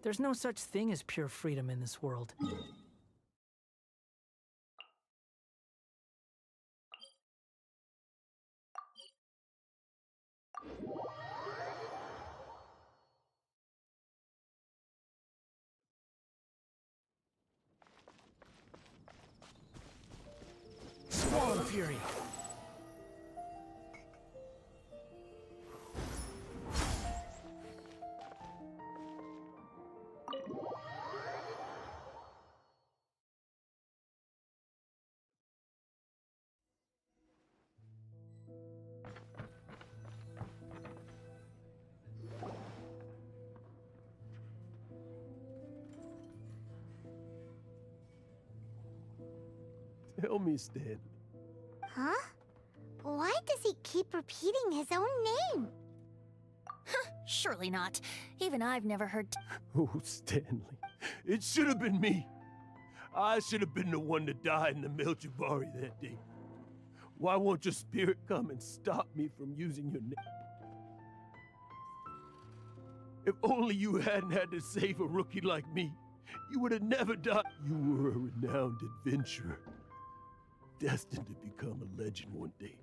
There's no such thing as pure freedom in this world. Swan Fury! Tell me, Stan. Huh? Why does he keep repeating his own name? Surely not. Even I've never heard. Oh, Stanley. It should have been me. I should have been the one to die in the Melchivari that day. Why won't your spirit come and stop me from using your name? If only you hadn't had to save a rookie like me, you would have never died. You were a renowned adventurer, destined to become a legend one day.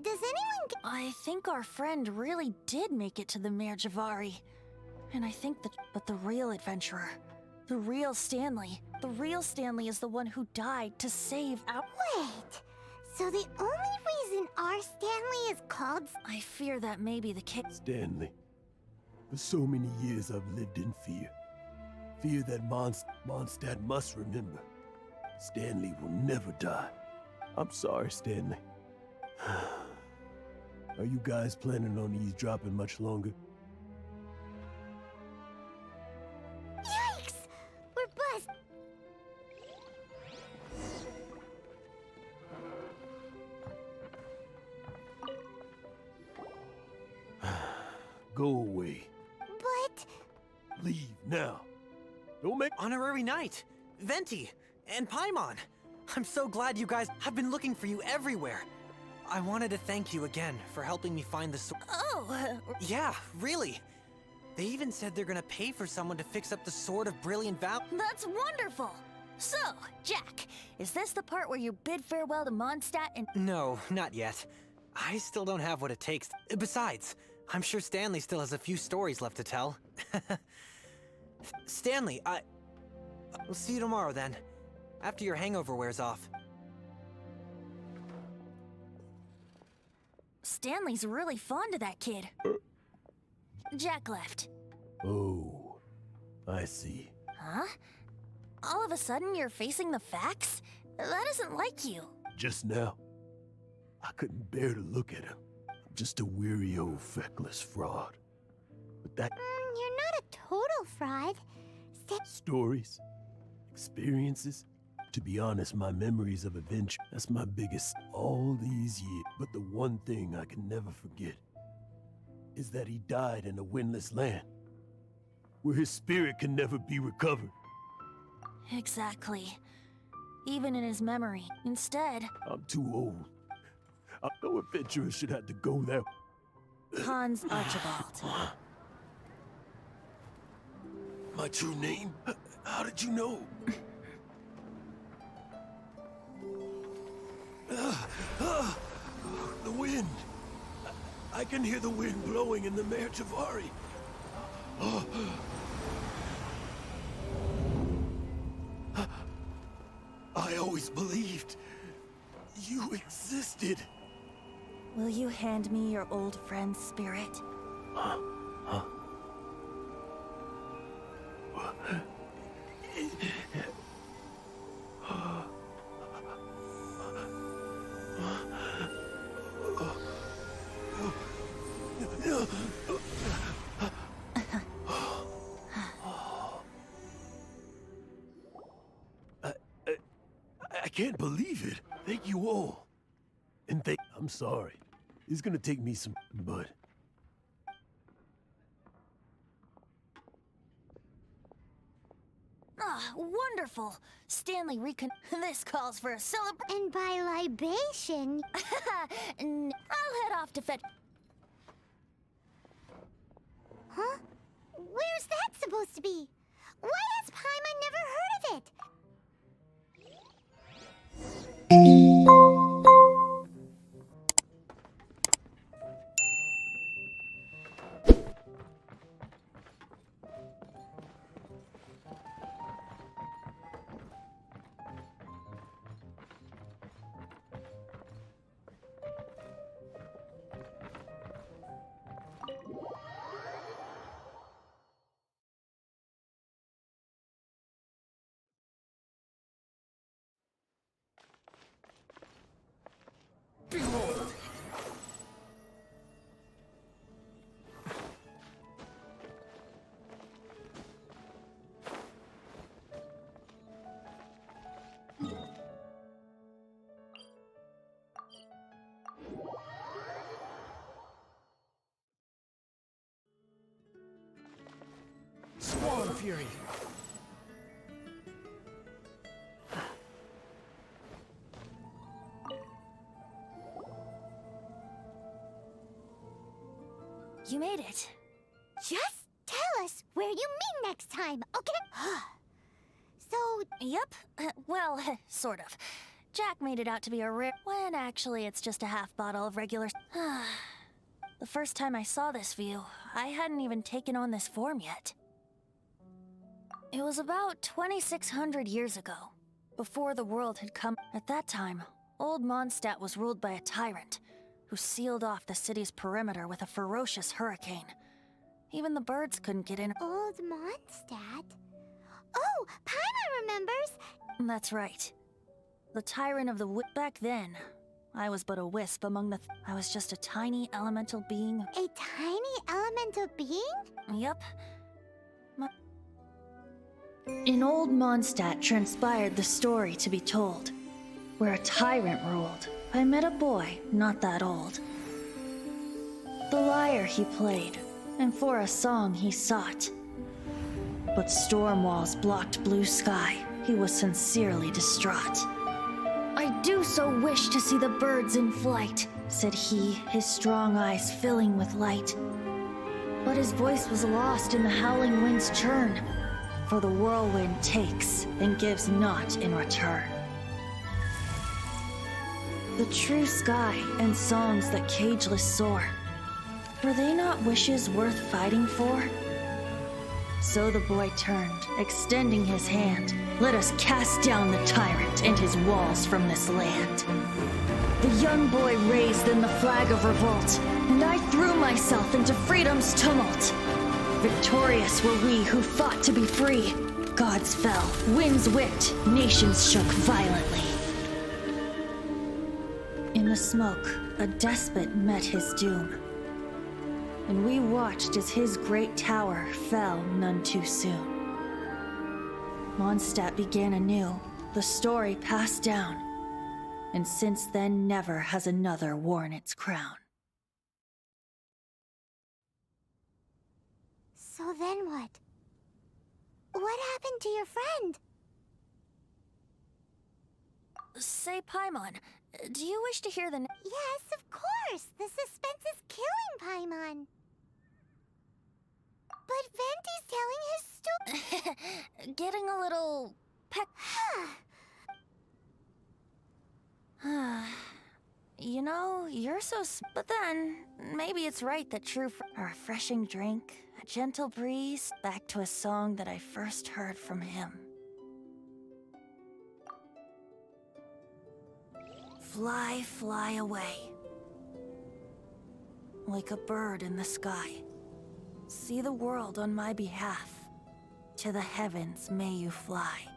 Does anyone I think our friend really did make it to the Merjavari. And I think that, but the real adventurer, the real Stanley is the one who died to save our— Wait, so the only reason our Stanley is called— I fear that may be the case. Stanley, for so many years I've lived in fear. Fear that Mondstadt must remember. Stanley will never die. I'm sorry, Stanley. Are you guys planning on eavesdropping much longer? Yikes! We're buzzed! Go away. But— Leave now. Don't make— Honorary Knight, Venti, and Paimon. I'm so glad you guys have been looking for you everywhere. I wanted to thank you again for helping me find the sword. Oh, Yeah, really. They even said they're gonna pay for someone to fix up the Sword of Brilliant Valor. that's wonderful. So, Jack, is this the part where you bid farewell to Mondstadt and— No, not yet. I still don't have what it takes. Besides, I'm sure Stanley still has a few stories left to tell. Stanley, I'll see you tomorrow then, after your hangover wears off. Stanley's really fond of that kid. Jack left. Oh, I see. Huh? All of a sudden you're facing the facts? That isn't like you. Just now, I couldn't bear to look at him. Just a weary old feckless fraud. But that— you're not a total fraud. stories, experiences. To be honest, my memories of adventure, that's my biggest all these years. But the one thing I can never forget is that he died in a windless land, where his spirit can never be recovered. Exactly. Even in his memory. Instead, I'm too old. No adventurer should have to go there. Hans Archibald. My true name? How did you know? The wind. I can hear the wind blowing in the Merjavari. I always believed you existed. Will you hand me your old friend's spirit? I can't believe it. Thank you all. And I'm sorry. It's gonna take me some, but... Ah, wonderful. careful. Stanley This calls for a celebration. And by libation... I'll head off to fetch... Huh? Where's that supposed to be? Why has Paimon never heard of it? Squall Fury. You made it. Just tell us where you meet next time, okay? So, Yep. Well, sort of. Jack made it out to be a rare... when actually it's just a half bottle of regular... The first time I saw this view, I hadn't even taken on this form yet. It was about 2,600 years ago, before the world had come. At that time, old Mondstadt was ruled by a tyrant, who sealed off the city's perimeter with a ferocious hurricane. Even the birds couldn't get in. old Mondstadt? Oh, Paimon remembers! That's right. The tyrant of the back then, I was but a wisp among the I was just a tiny elemental being. A tiny elemental being? Yep. In old Mondstadt transpired the story to be told, where a tyrant ruled. I met a boy not that old. The lyre he played, and for a song he sought. But storm walls blocked blue sky. He was sincerely distraught. I do so wish to see the birds in flight, said he, his strong eyes filling with light. But his voice was lost in the howling wind's churn, for the whirlwind takes and gives not in return. The true sky and songs that cageless soar, were they not wishes worth fighting for? So the boy turned, extending his hand. Let us cast down the tyrant and his walls from this land. The young boy raised then the flag of revolt, and I threw myself into freedom's tumult. Victorious were we who fought to be free. Gods fell, winds whipped, nations shook violently. In the smoke, a despot met his doom, and we watched as his great tower fell none too soon. Mondstadt began anew, the story passed down, and since then never has another worn its crown. So then what? What happened to your friend? Say, Paimon, do you wish to hear the... Yes, of course! The suspense is killing Paimon. But Venti's telling his story. Getting a little... You know, you're so... But then, maybe it's right that a refreshing drink, a gentle breeze, back to a song that I first heard from him. Fly, fly away. Like a bird in the sky. See the world on my behalf. To the heavens may you fly.